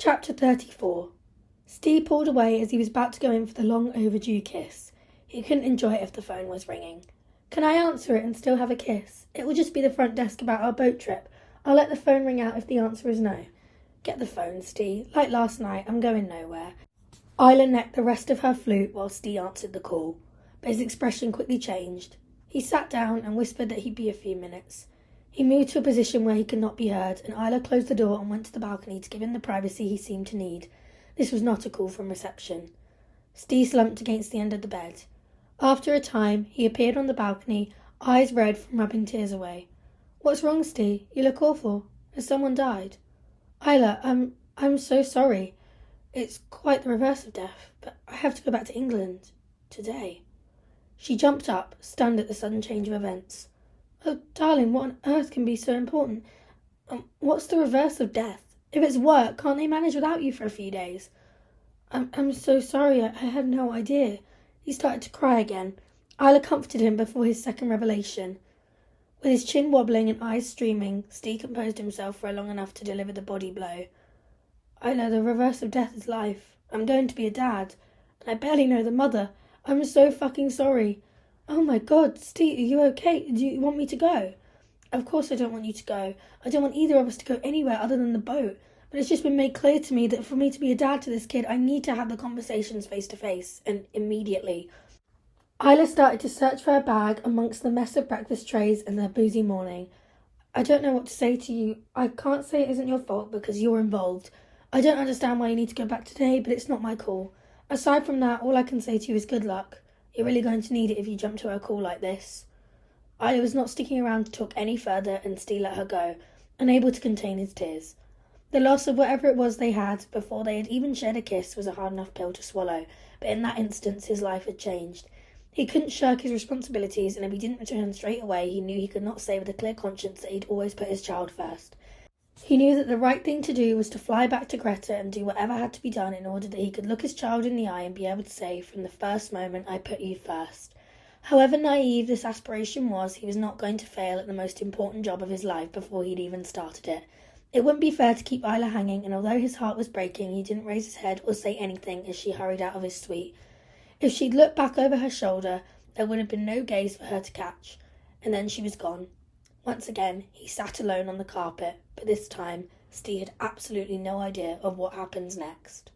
Chapter 34. Steve pulled away as he was about to go in for the long-overdue kiss. He couldn't enjoy it if the phone was ringing. "Can I answer it and still have a kiss? It will just be the front desk about our boat trip. I'll let the phone ring out if the answer is no." "Get the phone, Steve. Like last night, I'm going nowhere." Isla necked the rest of her flute while Steve answered the call, but his expression quickly changed. He sat down and whispered that he'd be a few minutes. He moved to a position where he could not be heard, and Isla closed the door and went to the balcony to give him the privacy he seemed to need. This was not a call from reception. Steve slumped against the end of the bed. After a time, he appeared on the balcony, eyes red from rubbing tears away. "What's wrong, Steve? You look awful. Has someone died?" "Isla, I'm so sorry. It's quite the reverse of death, but I have to go back to England today." She jumped up, stunned at the sudden change of events. "Oh, darling, what on earth can be so important? What's the reverse of death? If it's work, can't they manage without you for a few days?" I'm so sorry. I had no idea." He started to cry again. Isla comforted him before his second revelation. With his chin wobbling and eyes streaming, Steve composed himself for long enough to deliver the body blow. "Isla, the reverse of death is life. I'm going to be a dad, and I barely know the mother. I'm so fucking sorry." "Oh my God, Steve, are you okay? Do you want me to go?" "Of course I don't want you to go. I don't want either of us to go anywhere other than the boat. But it's just been made clear to me that for me to be a dad to this kid, I need to have the conversations face to face, and immediately." Isla started to search for her bag amongst the mess of breakfast trays and their boozy morning. "I don't know what to say to you. I can't say it isn't your fault because you're involved. I don't understand why you need to go back today, but it's not my call. Aside from that, all I can say to you is good luck. You're really going to need it if you jump to a call like this." Isla was not sticking around to talk any further, and Steve let her go, unable to contain his tears. The loss of whatever it was they had, before they had even shared a kiss, was a hard enough pill to swallow, but in that instance his life had changed. He couldn't shirk his responsibilities, and if he didn't return straight away, he knew he could not say with a clear conscience that he'd always put his child first. He knew that the right thing to do was to fly back to Greta and do whatever had to be done in order that he could look his child in the eye and be able to say, "From the first moment, I put you first." However naive this aspiration was, he was not going to fail at the most important job of his life before he'd even started it. It wouldn't be fair to keep Isla hanging, and although his heart was breaking, he didn't raise his head or say anything as she hurried out of his suite. If she'd looked back over her shoulder, there would have been no gaze for her to catch, and then she was gone. Once again, he sat alone on the carpet, but this time, Steve had absolutely no idea of what happens next.